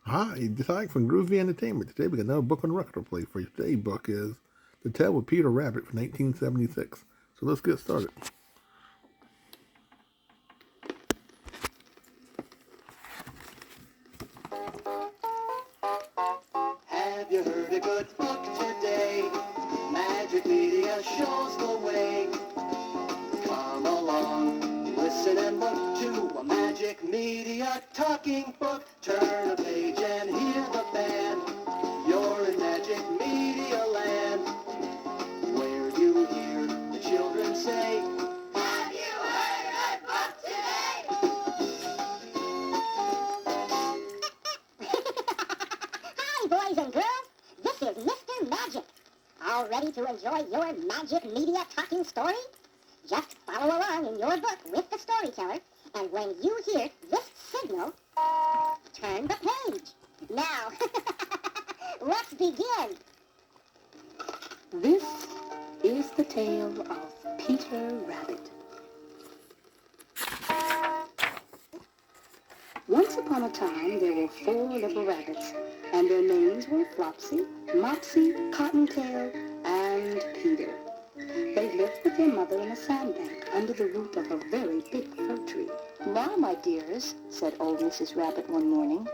Hi, this is Ike from Groovy Entertainment. Today we got another book on the record to play for you. Today's book is The Tale of Peter Rabbit from 1976. So let's get started. Have you heard a good book today? Magic Media shows the way. Come along, listen and look to a Magic Media talking book. Turn a page and hear the band. You're in Magic Media land, where you hear the children say, have you heard a book today? Hi, boys and girls. This is Mr. Magic. All ready to enjoy your Magic Media talking story? Just follow along in your book with the storyteller, and when you hear this signal, turn the page. Now, let's begin. This is the tale of Peter Rabbit. Once upon a time, there were 4 little rabbits, and their names were Flopsy, Mopsy, Cottontail, and Peter. They lived with their mother in a sandbank under the root of a very big fir tree. "Now, my dears," said old Mrs. Rabbit one morning,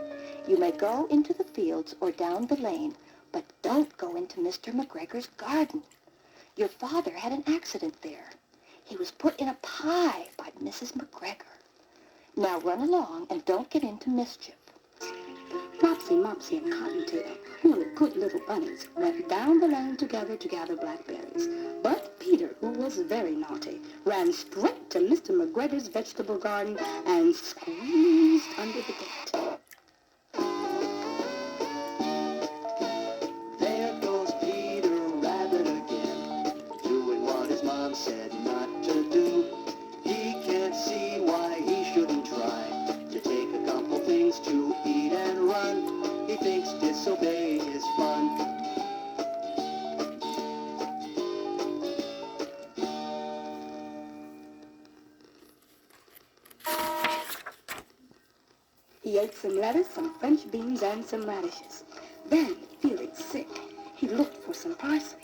"you may go into the fields or down the lane, but don't go into Mr. McGregor's garden. Your father had an accident there. He was put in a pie by Mrs. McGregor. Now run along and don't get into mischief." Flopsy, Mopsy, and Cottontail, who were good little bunnies, went down the lane together to gather blackberries. But Peter, who was very naughty, ran straight to Mr. McGregor's vegetable garden and squeezed under the gate. There goes Peter Rabbit again, doing what his mom said not to do. He can't see why he shouldn't try to take a couple things to eat and run. He thinks disobeying is fun. He ate some lettuce, some French beans, and some radishes. Then, feeling sick, he looked for some parsley.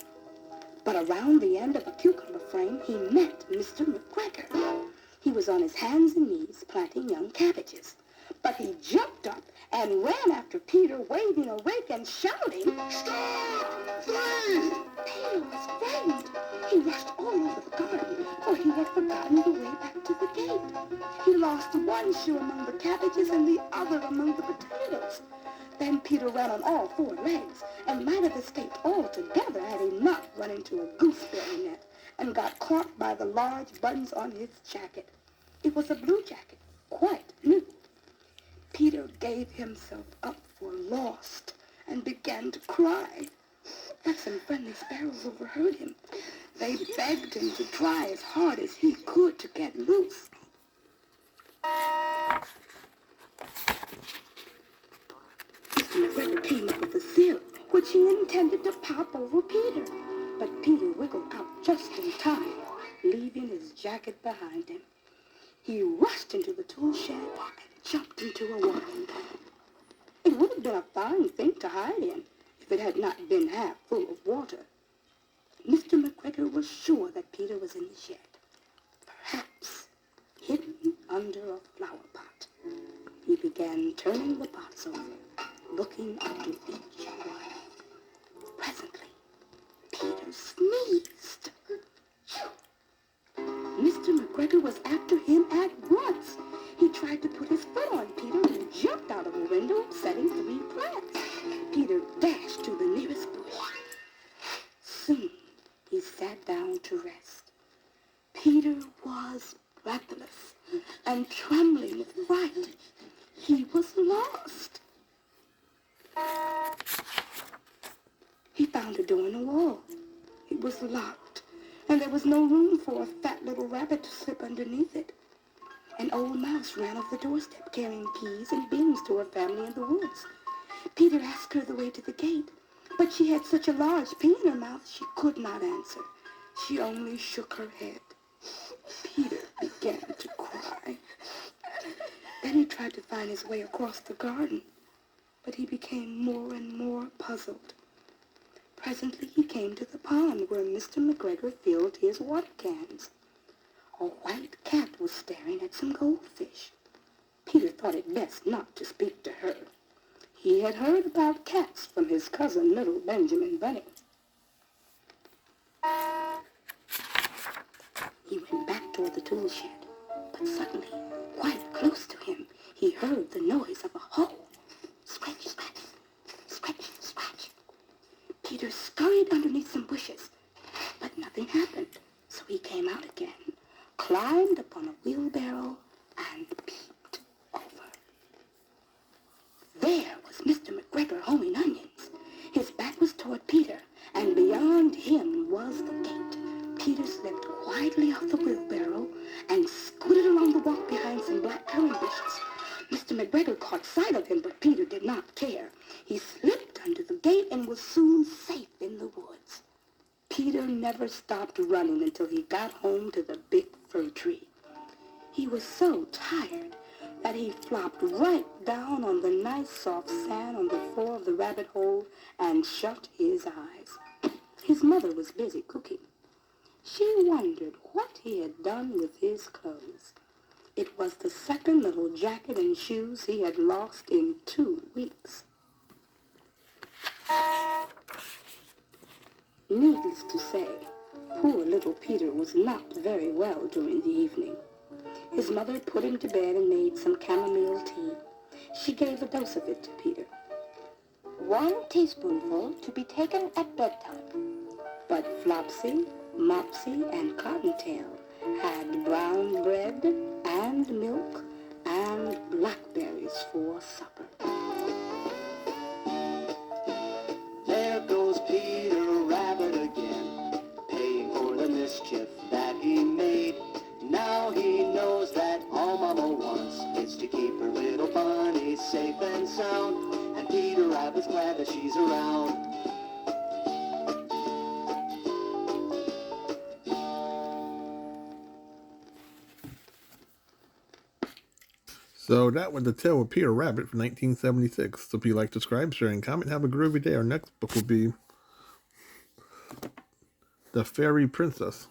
But around the end of a cucumber frame, he met Mr. McGregor. He was on his hands and knees planting young cabbages. But he jumped up and ran after Peter, waving a rake and shouting, "Stop! Flee!" Peter was frightened. He rushed all over the garden, for he had forgotten the way back to the gate. He lost one shoe among the cabbages and the other among the potatoes. Then Peter ran on all 4 legs and might have escaped altogether had he not run into a gooseberry net and got caught by the large buttons on his jacket. It was a blue jacket, quite new. Peter gave himself up for lost and began to cry. But some friendly sparrows overheard him. They begged him to try as hard as he could to get loose. Mr. McGregor came up with a sill, which he intended to pop over Peter. But Peter wiggled out just in time, leaving his jacket behind him. He rushed into the tool shed and jumped into a watering can. It would have been a fine thing to hide in if it had not been half full of water. Mr. McGregor was sure that Peter was in the shed, perhaps hidden under a flower pot. He began turning the pots over, looking into each one. Presently, Peter sneezed. Mr. McGregor was after him at once. He tried to put his foot on Peter and jumped out of a window, setting 3 plants. Peter dashed to the nearest bush. Soon, he sat down to rest. Peter was breathless and trembling with fright. He was lost. He found a door in the wall. It was locked, and there was no room for a fat little rabbit to slip underneath it. An old mouse ran off the doorstep carrying peas and beans to her family in the woods. Peter asked her the way to the gate, but she had such a large pea in her mouth she could not answer. She only shook her head. Peter began to cry. Then he tried to find his way across the garden. but he became more and more puzzled. Presently he came to the pond where Mr. McGregor filled his water cans. A white cat was staring at some goldfish. Peter thought it best not to speak to her. He had heard about cats from his cousin, little Benjamin Bunny. He went back toward the tool shed, but suddenly, quite close to him, he heard the noise of a hoe. Scratch, scratch, scratch, scratch. Peter scurried underneath some bushes, but nothing happened. So he came out again, climbed upon a wheelbarrow, and peeped over. There was Mr. McGregor hoeing onions. His back was toward Peter, and beyond him was the gate. Peter slipped quietly off the wheelbarrow and scooted along the walk behind some blackcurrant bushes. Mr. McGregor caught sight of him, but Peter did not care. He slipped under the gate and was soon safe in the woods. Peter never stopped running until he got home to the big fir tree. He was so tired that he flopped right down on the nice soft sand on the floor of the rabbit hole and shut his eyes. His mother was busy cooking. She wondered what he had done with his clothes. It was the second little jacket and shoes he had lost in 2 weeks. Needless to say, poor little Peter was not very well during the evening. His mother put him to bed and made some chamomile tea. She gave a dose of it to Peter. 1 teaspoonful to be taken at bedtime. But Flopsy, Mopsy, and Cottontail had brown bread and milk and blackberries for supper. There goes Peter Rabbit again, paying for the mischief that he made. Now he knows that all Mama wants is to keep her little bunny safe and sound, and Peter Rabbit's glad that she's around. So that was The Tale of Peter Rabbit from 1976. So if you like, subscribe, share, and comment. Have a groovy day. Our next book will be The Fairy Princess.